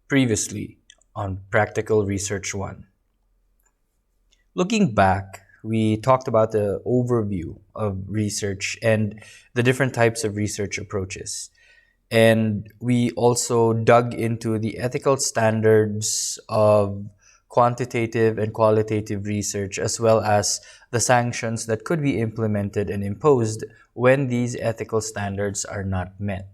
Previously on Practical Research 1. Looking back, we talked about the overview of research and the different types of research approaches. And we also dug into the ethical standards of quantitative and qualitative research, as well as the sanctions that could be implemented and imposed when these ethical standards are not met.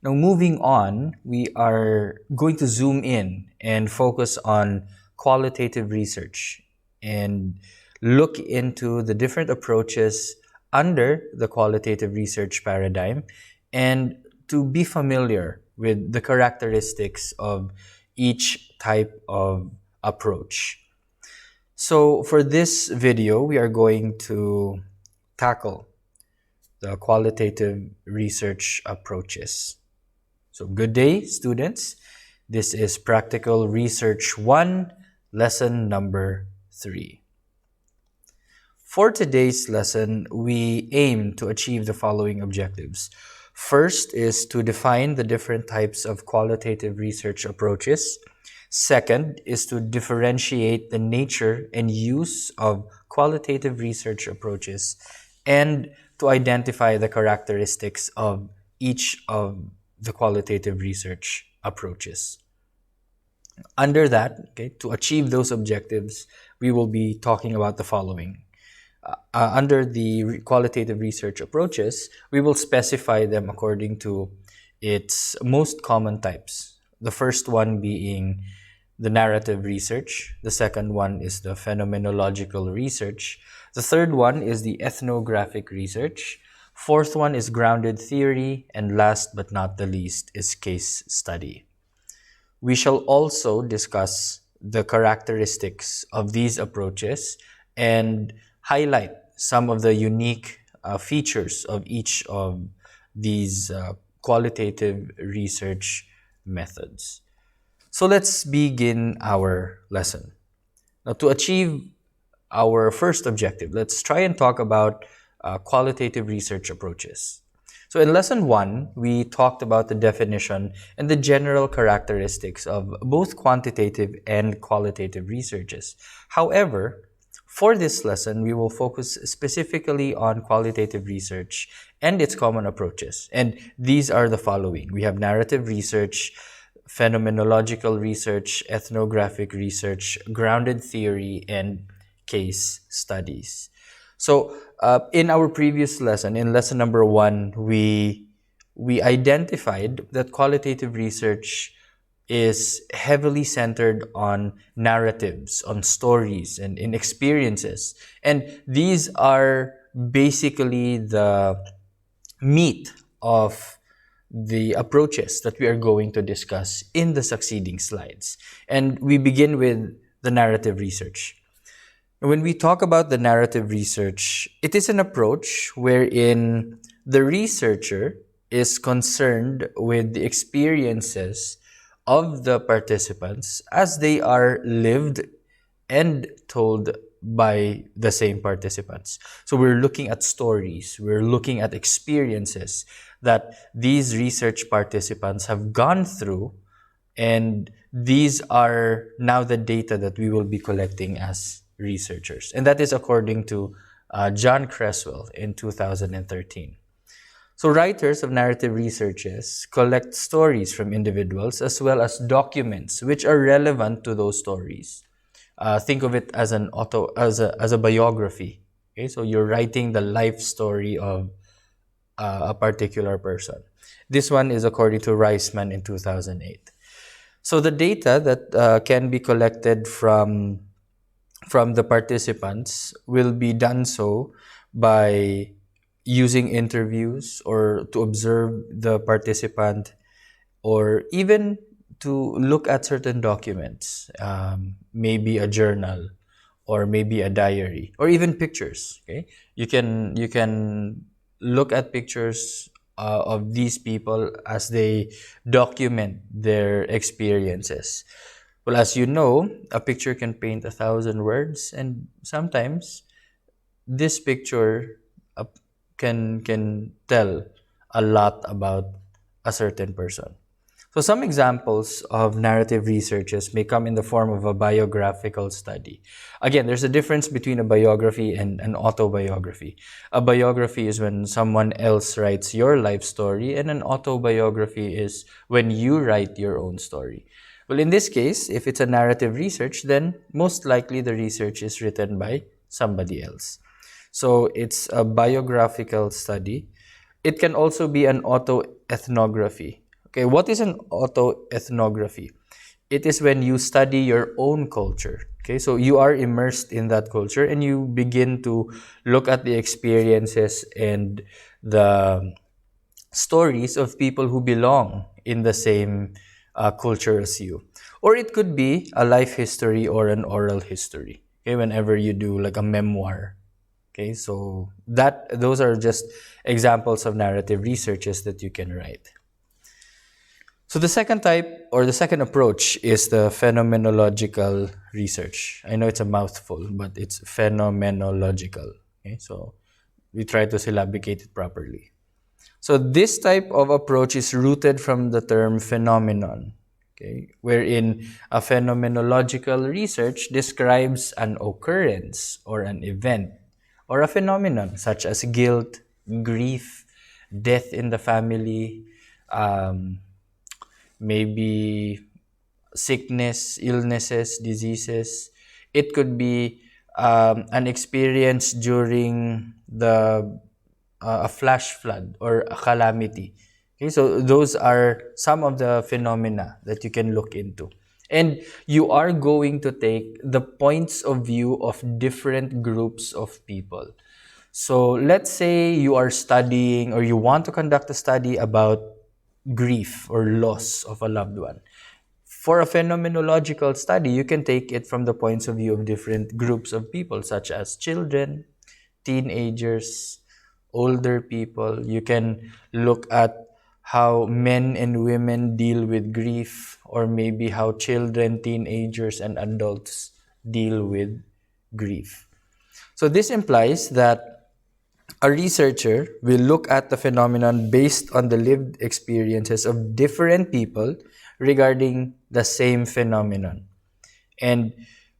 Now, moving on, we are going to zoom in and focus on qualitative research and look into the different approaches under the qualitative research paradigm and to be familiar with the characteristics of each type of approach. So, for this video, we are going to tackle the qualitative research approaches. So good day, students. This is Practical Research 1, lesson number 3. For today's lesson, we aim to achieve the following objectives. First is to define the different types of qualitative research approaches. Second is to differentiate the nature and use of qualitative research approaches and to identify the characteristics of each of the qualitative research approaches. Under that, to achieve those objectives, we will be talking about the following. Under the qualitative research approaches, we will specify them according to its most common types. The first one being the narrative research. The second one is the phenomenological research. The third one is the ethnographic research. Fourth one is grounded theory, and last but not the least is case study. We shall also discuss the characteristics of these approaches and highlight some of the unique features of each of these qualitative research methods. So let's begin our lesson. Now, to achieve our first objective, let's try and talk about qualitative research approaches. So in lesson 1, we talked about the definition and the general characteristics of both quantitative and qualitative researches. However, for this lesson, we will focus specifically on qualitative research and its common approaches. And these are the following. We have narrative research, phenomenological research, ethnographic research, grounded theory, and case studies. So in our previous lesson, in lesson number 1, we identified that qualitative research is heavily centered on narratives, on stories, and in experiences. And these are basically the meat of the approaches that we are going to discuss in the succeeding slides. And we begin with the narrative research. When we talk about the narrative research, it is an approach wherein the researcher is concerned with the experiences of the participants as they are lived and told by the same participants. So we're looking at stories, we're looking at experiences that these research participants have gone through, and these are now the data that we will be collecting as researchers. And that is according to John Creswell in 2013. So writers of narrative researches collect stories from individuals as well as documents which are relevant to those stories. Think of it as as a biography. Okay, so you're writing the life story of a particular person. This one is according to Reisman in 2008. So the data that can be collected from the participants will be done so by using interviews or to observe the participant, or even to look at certain documents, maybe a journal or maybe a diary or even pictures. Okay, you can look at pictures of these people as they document their experiences. Well, as you know, a picture can paint 1,000 words, and sometimes this picture can tell a lot about a certain person. So some examples of narrative researches may come in the form of a biographical study. Again, there's a difference between a biography and an autobiography. A biography is when someone else writes your life story, and an autobiography is when you write your own story. Well, in this case, if it's a narrative research, then most likely the research is written by somebody else. So it's a biographical study. It can also be an autoethnography. Okay, what is an autoethnography? It is when you study your own culture. Okay, so you are immersed in that culture and you begin to look at the experiences and the stories of people who belong in the same culture as you. Or it could be a life history or an oral history. Okay, whenever you do like a memoir. Okay, so those are just examples of narrative researches that you can write. So the second type or the second approach is the phenomenological research. I know it's a mouthful, but it's phenomenological. Okay, so we try to syllabicate it properly. So this type of approach is rooted from the term phenomenon, okay, wherein a phenomenological research describes an occurrence or an event or a phenomenon such as guilt, grief, death in the family, maybe sickness, illnesses, diseases. It could be an experience during the a flash flood or a calamity. Okay, so those are some of the phenomena that you can look into. And you are going to take the points of view of different groups of people. So let's say you are studying or you want to conduct a study about grief or loss of a loved one. For a phenomenological study, you can take it from the points of view of different groups of people, such as children, teenagers, older people. You can look at how men and women deal with grief, or maybe how children, teenagers, and adults deal with grief. So this implies that a researcher will look at the phenomenon based on the lived experiences of different people regarding the same phenomenon. And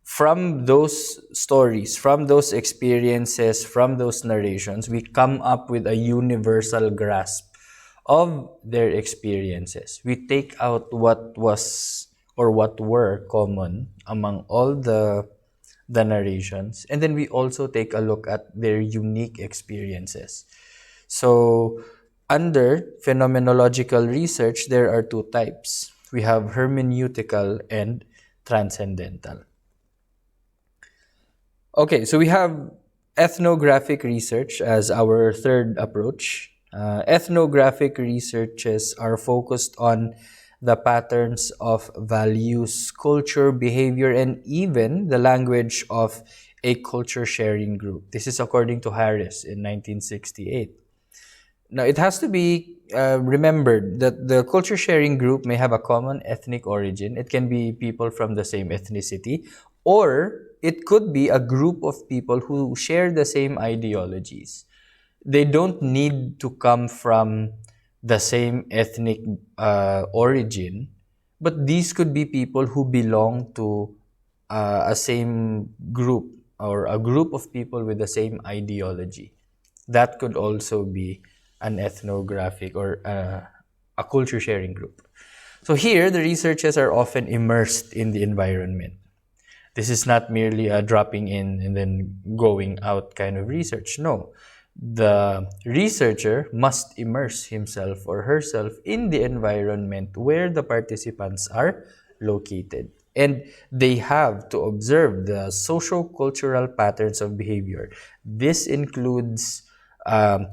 from those stories, from those experiences, from those narrations, we come up with a universal grasp of their experiences. We take out what was or what were common among all the narrations, and then we also take a look at their unique experiences. So under phenomenological research, there are two types. We have hermeneutical and transcendental. Okay, so we have ethnographic research as our third approach. Ethnographic researches are focused on the patterns of values, culture, behavior, and even the language of a culture sharing group. This is according to Harris in 1968. Now, it has to be remembered that the culture sharing group may have a common ethnic origin. It can be people from the same ethnicity, or it could be a group of people who share the same ideologies. They don't need to come from the same ethnic origin, but these could be people who belong to a same group or a group of people with the same ideology. That could also be an ethnographic or a culture sharing group. So here, the researchers are often immersed in the environment. This is not merely a dropping in and then going out kind of research. No, the researcher must immerse himself or herself in the environment where the participants are located. And they have to observe the socio-cultural patterns of behavior. This includes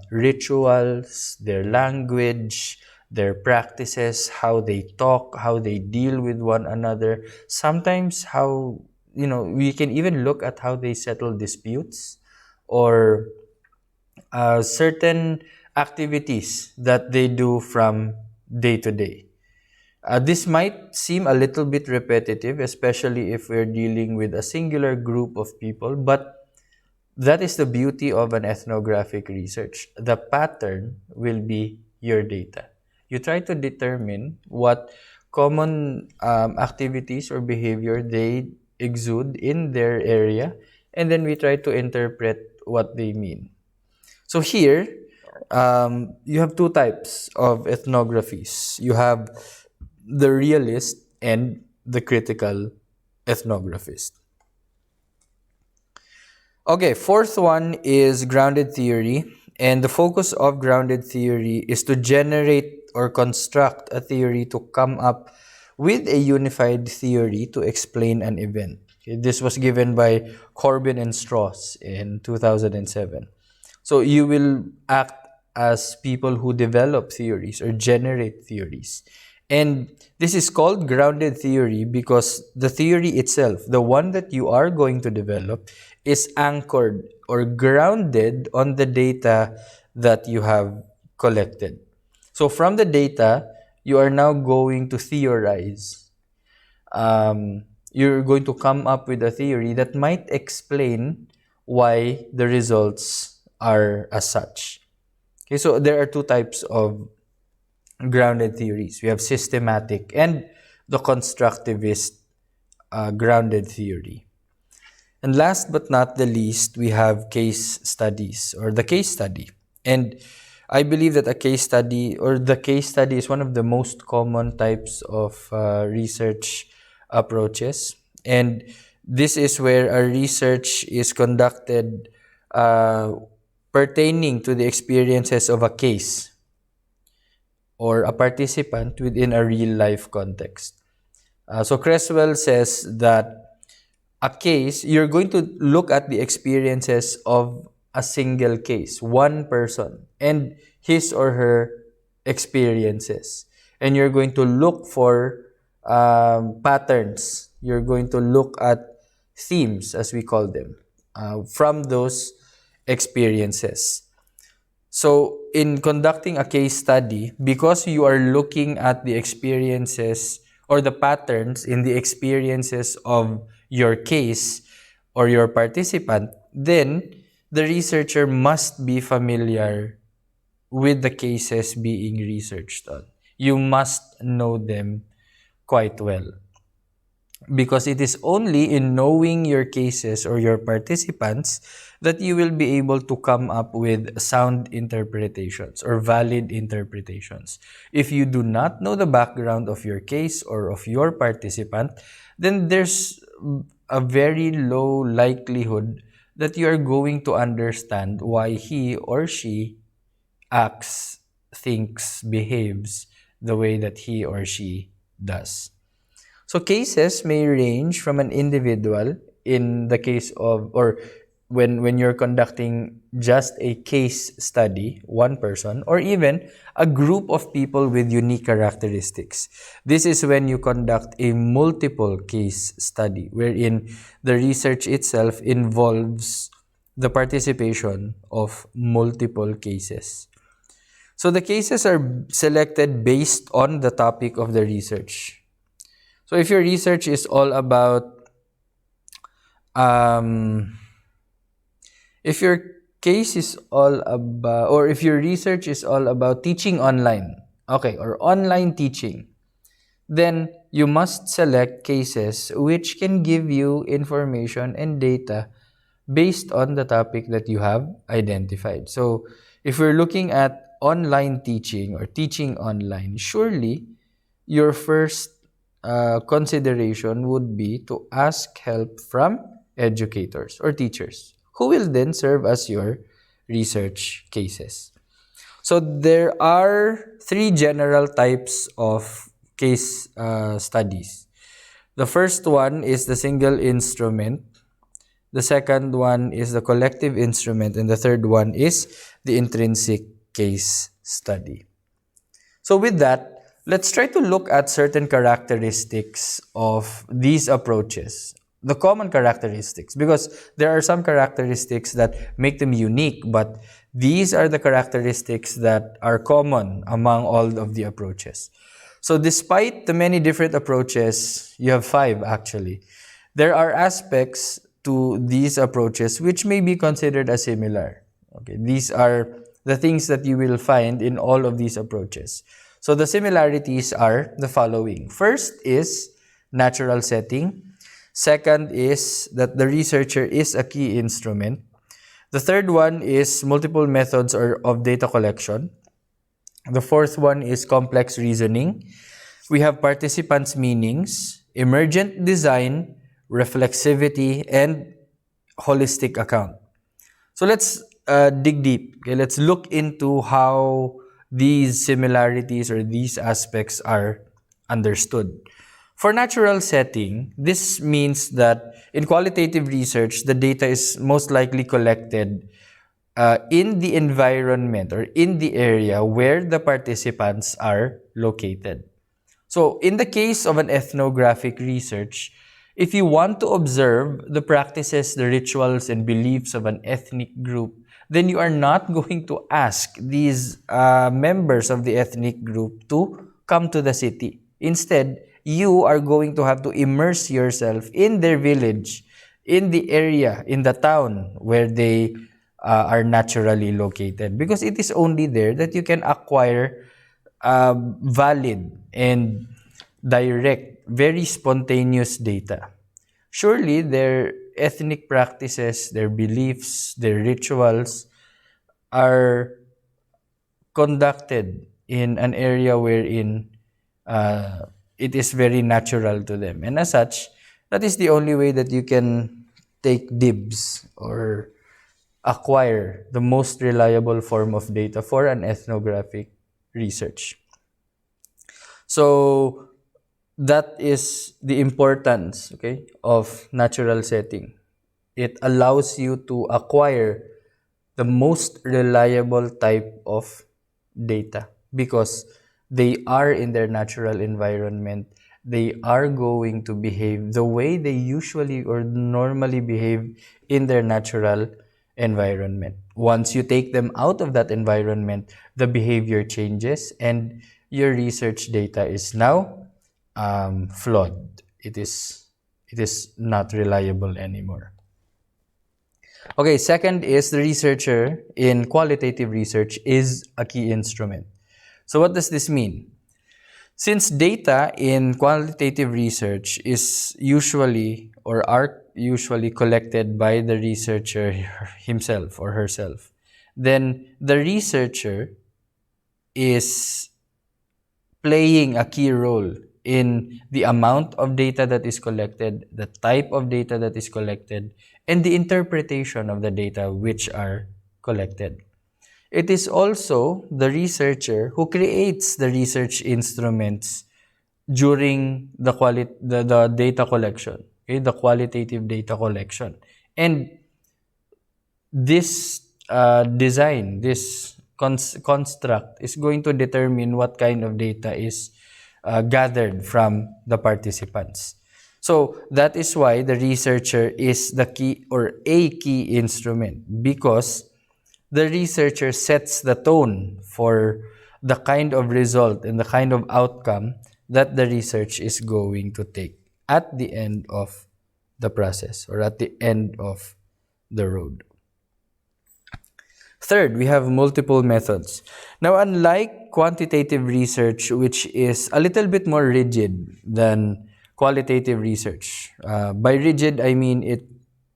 rituals, their language, their practices, how they talk, how they deal with one another. Sometimes how, we can even look at how they settle disputes or certain activities that they do from day to day. This might seem a little bit repetitive, especially if we're dealing with a singular group of people, but that is the beauty of an ethnographic research. The pattern will be your data. You try to determine what common activities or behavior they exude in their area, and then we try to interpret what they mean. So here, you have two types of ethnographies. You have the realist and the critical ethnographist. Okay, fourth one is grounded theory. And the focus of grounded theory is to generate or construct a theory to come up with a unified theory to explain an event. Okay, this was given by Corbin and Strauss in 2007. So you will act as people who develop theories or generate theories. And this is called grounded theory because the theory itself, the one that you are going to develop, is anchored or grounded on the data that you have collected. So from the data, you are now going to theorize. You're going to come up with a theory that might explain why the results are as such. Okay, so there are two types of grounded theories. We have systematic and the constructivist grounded theory. And last but not the least, we have case studies or the case study. And I believe that a case study or the case study is one of the most common types of research approaches. And this is where a research is conducted pertaining to the experiences of a case or a participant within a real life context. So Creswell says that a case, you're going to look at the experiences of a single case, one person, and his or her experiences. And you're going to look for patterns. You're going to look at themes, as we call them, from those experiences. So, in conducting a case study, because you are looking at the experiences or the patterns in the experiences of your case or your participant, then the researcher must be familiar with the cases being researched on. You must know them quite well. Because it is only in knowing your cases or your participants that you will be able to come up with sound interpretations or valid interpretations. If you do not know the background of your case or of your participant, then there's a very low likelihood that you are going to understand why he or she acts, thinks, behaves the way that he or she does. So cases may range from an individual in the case of, or when you're conducting just a case study, one person, or even a group of people with unique characteristics. This is when you conduct a multiple case study, wherein the research itself involves the participation of multiple cases. So the cases are selected based on the topic of the research. So if your research is all about, if your case is all about, or if your research is all about teaching online, okay, or online teaching, then you must select cases which can give you information and data based on the topic that you have identified. So if we're looking at online teaching or teaching online, surely your first consideration would be to ask help from educators or teachers who will then serve as your research cases. So there are three general types of case studies. The first one is the single instrument. The second one is the collective instrument. And the third one is the intrinsic case study. So with that, let's try to look at certain characteristics of these approaches, the common characteristics, because there are some characteristics that make them unique, but these are the characteristics that are common among all of the approaches. So despite the many different approaches, you have 5 actually, there are aspects to these approaches which may be considered as similar. Okay, these are the things that you will find in all of these approaches. So the similarities are the following. First is natural setting. Second is that the researcher is a key instrument. The third one is multiple methods of data collection. The fourth one is complex reasoning. We have participants' meanings, emergent design, reflexivity, and holistic account. So let's dig deep. Okay, let's look into how these similarities or these aspects are understood. For natural setting, this means that in qualitative research, the data is most likely collected in the environment or in the area where the participants are located. So, in the case of an ethnographic research, if you want to observe the practices, the rituals, and beliefs of an ethnic group, then you are not going to ask these members of the ethnic group to come to the city. Instead, you are going to have to immerse yourself in their village, in the area, in the town where they are naturally located. Because it is only there that you can acquire valid and direct, very spontaneous data. Surely their ethnic practices, their beliefs, their rituals are conducted in an area wherein it is very natural to them. And as such, that is the only way that you can take dibs or acquire the most reliable form of data for an ethnographic research. So that is the importance, okay, of natural setting. It allows you to acquire the most reliable type of data because they are in their natural environment. They are going to behave the way they usually or normally behave in their natural environment. Once you take them out of that environment, the behavior changes and your research data is now flawed. It is not reliable anymore. Okay, second is the researcher in qualitative research is a key instrument. So what does this mean? Since data in qualitative research is usually or are usually collected by the researcher himself or herself, then the researcher is playing a key role in the amount of data that is collected, the type of data that is collected, and the interpretation of the data which are collected. It is also the researcher who creates the research instruments during the data collection, okay, the qualitative data collection. And this design, this construct is going to determine what kind of data is gathered from the participants. So that is why the researcher is the key or a key instrument, because the researcher sets the tone for the kind of result and the kind of outcome that the research is going to take at the end of the process or at the end of the road. Third, we have multiple methods. Now, unlike quantitative research, which is a little bit more rigid than qualitative research, by rigid, I mean it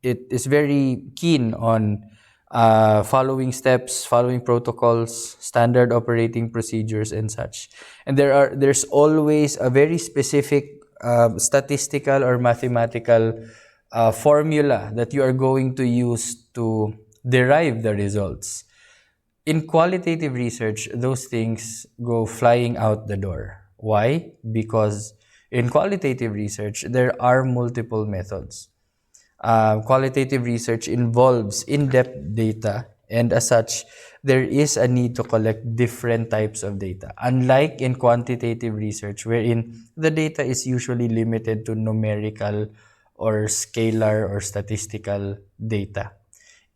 is very keen on following steps, following protocols, standard operating procedures, and such. And there's always a very specific statistical or mathematical formula that you are going to use to derive the results. In qualitative research, those things go flying out the door. Why? Because in qualitative research, there are multiple methods. Qualitative research involves in-depth data, and as such, there is a need to collect different types of data. Unlike in quantitative research, wherein the data is usually limited to numerical or scalar or statistical data.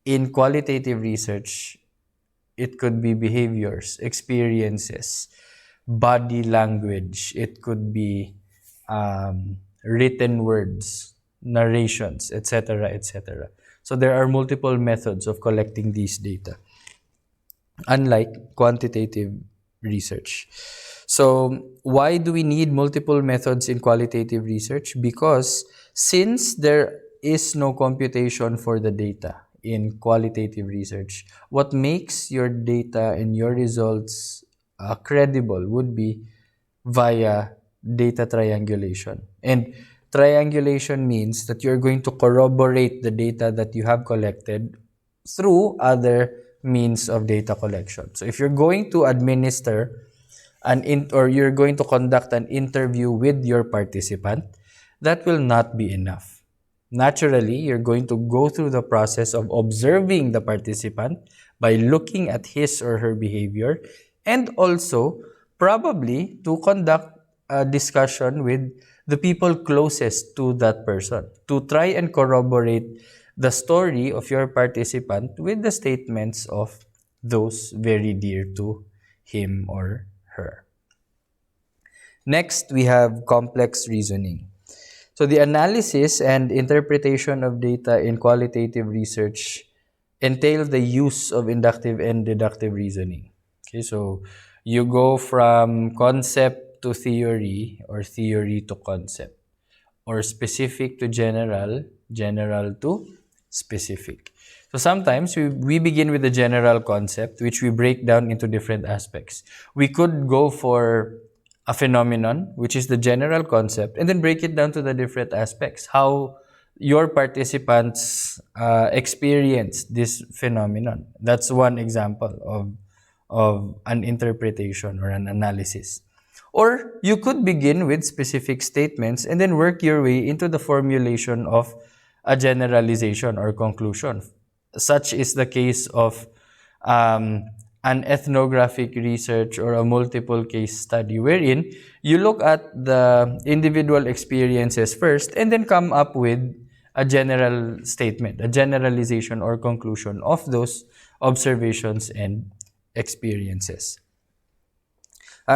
In qualitative research, it could be behaviors, experiences, body language. It could be written words, narrations, etc., etc. So there are multiple methods of collecting these data, unlike quantitative research. So, why do we need multiple methods in qualitative research? Because since there is no computation for the data in qualitative research, what makes your data and your results credible would be via data triangulation. And triangulation means that you're going to corroborate the data that you have collected through other means of data collection. So if you're going to administer or you're going to conduct an interview with your participant, that will not be enough. Naturally, you're going to go through the process of observing the participant by looking at his or her behavior, and also probably to conduct a discussion with the people closest to that person to try and corroborate the story of your participant with the statements of those very dear to him or her. Next, we have complex reasoning. So the analysis and interpretation of data in qualitative research entail the use of inductive and deductive reasoning. Okay, so you go from concept to theory or theory to concept, or specific to general, general to specific. So sometimes we begin with the general concept, which we break down into different aspects. We could go for a phenomenon, which is the general concept, and then break it down to the different aspects. How your participants experience this phenomenon. That's one example of an interpretation or an analysis. Or you could begin with specific statements and then work your way into the formulation of a generalization or conclusion. Such is the case of an ethnographic research or a multiple case study, wherein you look at the individual experiences first and then come up with a general statement, a generalization or conclusion of those observations and experiences.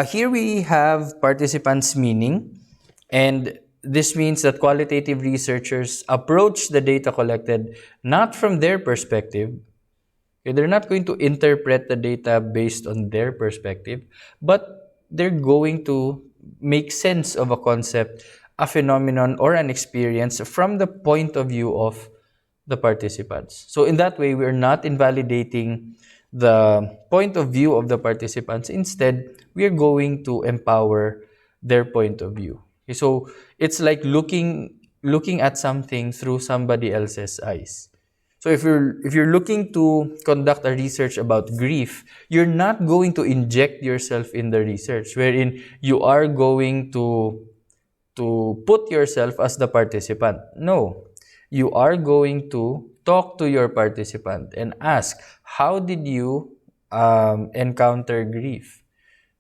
Here we have participants' meaning, and this means that qualitative researchers approach the data collected not from their perspective. Okay, they're not going to interpret the data based on their perspective, but they're going to make sense of a concept, a phenomenon, or an experience from the point of view of the participants. So in that way, we're not invalidating the point of view of the participants. Instead, we are going to empower their point of view. Okay, so it's like looking at something through somebody else's eyes. So if you're looking to conduct a research about grief, you're not going to inject yourself in the research, wherein you are going to put yourself as the participant. No, you are going to talk to your participant and ask, how did you encounter grief?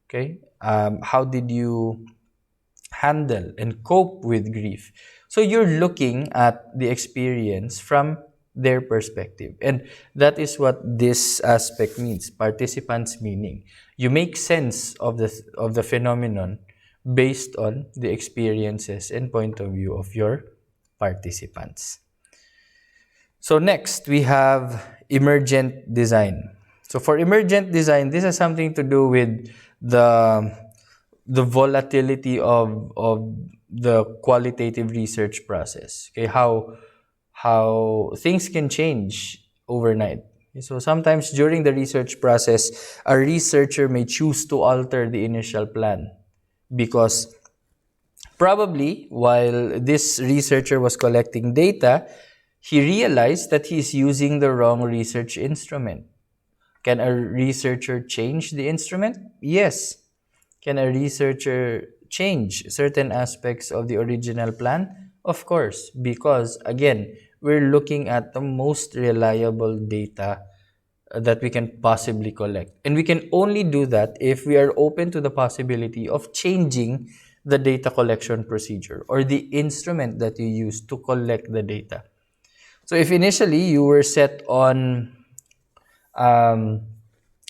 Okay, how did you handle and cope with grief? So you're looking at the experience from their perspective, and that is what this aspect means: participants' meaning. You make sense of the phenomenon based on the experiences and point of view of your participants. So next, we have emergent design. So for emergent design, this has something to do with the volatility of the qualitative research process. Okay, how things can change overnight. So sometimes during the research process, a researcher may choose to alter the initial plan because probably while this researcher was collecting data, he realized that he's using the wrong research instrument. Can a researcher change the instrument? Yes. Can a researcher change certain aspects of the original plan? Of course, because again, we're looking at the most reliable data that we can possibly collect. And we can only do that if we are open to the possibility of changing the data collection procedure or the instrument that you use to collect the data. So if initially you were set on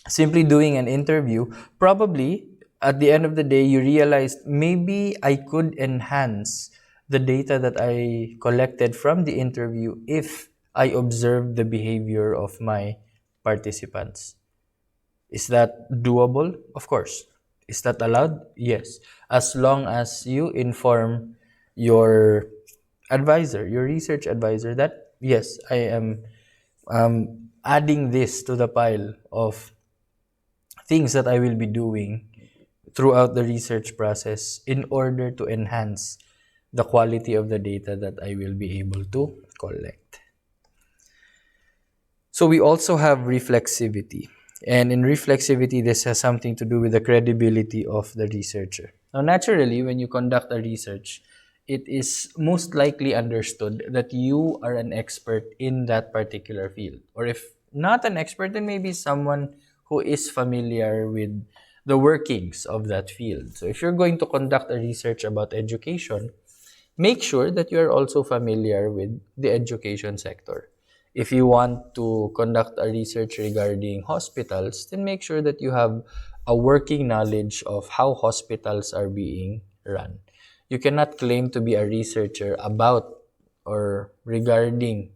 simply doing an interview, probably at the end of the day, you realized maybe I could enhance the data that I collected from the interview if I observed the behavior of my participants. Is that doable? Of course. Is that allowed? Yes. As long as you inform your advisor, your research advisor, that yes, I am adding this to the pile of things that I will be doing throughout the research process in order to enhance the quality of the data that I will be able to collect. So we also have reflexivity. And in reflexivity, this has something to do with the credibility of the researcher. Now, naturally, when you conduct a research, it is most likely understood that you are an expert in that particular field. Or if not an expert, then maybe someone who is familiar with the workings of that field. So if you're going to conduct a research about education, make sure that you are also familiar with the education sector. If you want to conduct a research regarding hospitals, then make sure that you have a working knowledge of how hospitals are being run. You cannot claim to be a researcher about or regarding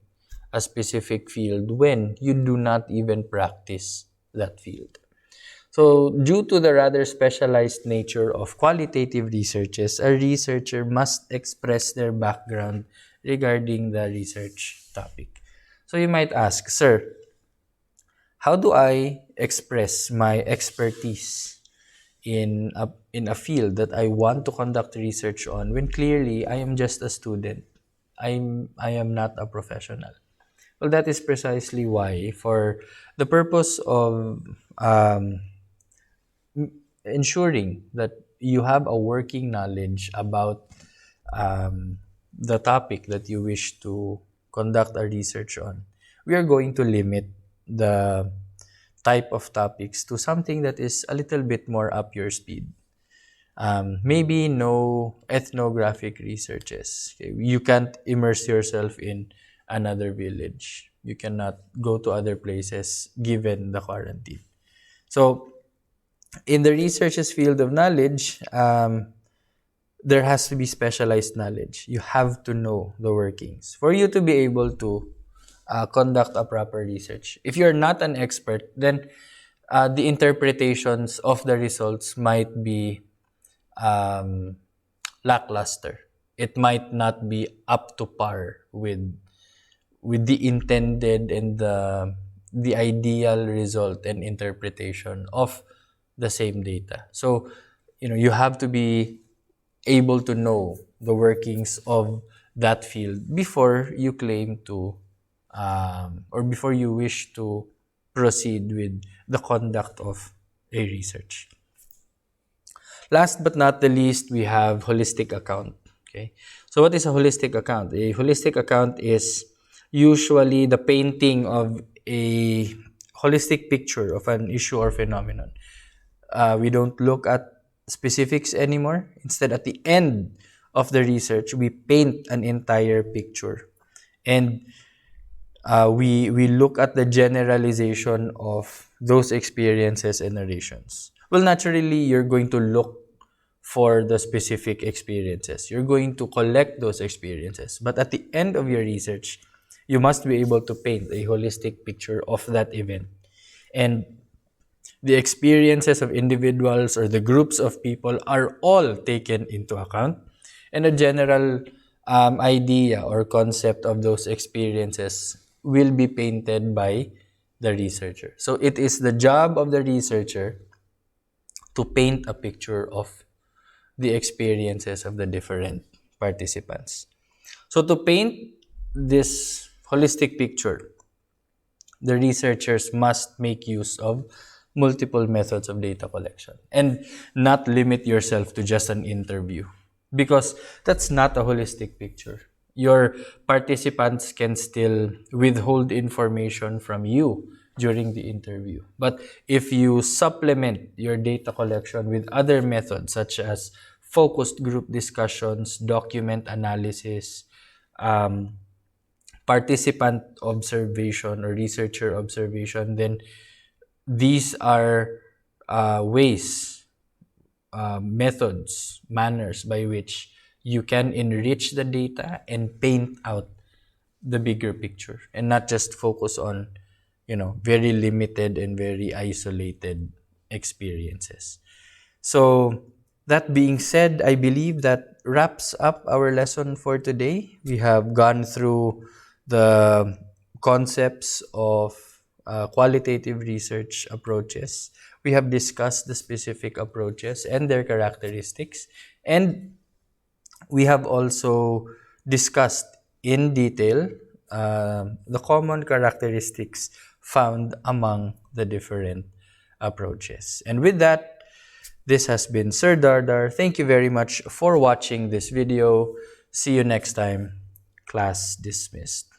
a specific field when you do not even practice that field. So, due to the rather specialized nature of qualitative researches, a researcher must express their background regarding the research topic. So, you might ask, sir, how do I express my expertise in a field that I want to conduct research on when clearly I am just a student? I am not a professional. Well, that is precisely why, for the purpose of ensuring that you have a working knowledge about the topic that you wish to conduct a research on, we are going to limit the type of topics to something that is a little bit more up your speed. Maybe no ethnographic researches. Okay? You can't immerse yourself in another village. You cannot go to other places given the quarantine. So, in the researcher's field of knowledge, there has to be specialized knowledge. You have to know the workings for you to be able to conduct a proper research. If you're not an expert, then the interpretations of the results might be lackluster. It might not be up to par with the intended and the ideal result and interpretation of the same data. So, you have to be able to know the workings of that field before you claim to or before you wish to proceed with the conduct of a research. Last but not the least, we have holistic account. Okay. So what is a holistic account? A holistic account is usually the painting of a holistic picture of an issue or phenomenon. We don't look at specifics anymore. Instead, at the end of the research, we paint an entire picture. And we look at the generalization of those experiences and narrations. Well, naturally, you're going to look for the specific experiences. You're going to collect those experiences. But at the end of your research, you must be able to paint a holistic picture of that event. And the experiences of individuals or the groups of people are all taken into account. And a general idea or concept of those experiences will be painted by the researcher. So it is the job of the researcher to paint a picture of the experiences of the different participants. So to paint this holistic picture, the researchers must make use of multiple methods of data collection and not limit yourself to just an interview, because that's not a holistic picture. Your participants can still withhold information from you during the interview. But if you supplement your data collection with other methods such as focused group discussions, document analysis, participant observation or researcher observation, then these are ways, methods, manners by which you can enrich the data and paint out the bigger picture and not just focus on, very limited and very isolated experiences. So, that being said, I believe that wraps up our lesson for today. We have gone through the concepts of qualitative research approaches. We have discussed the specific approaches and their characteristics. And we have also discussed in detail the common characteristics found among the different approaches. And with that, this has been Sir Dardar. Thank you very much for watching this video. See you next time. Class dismissed.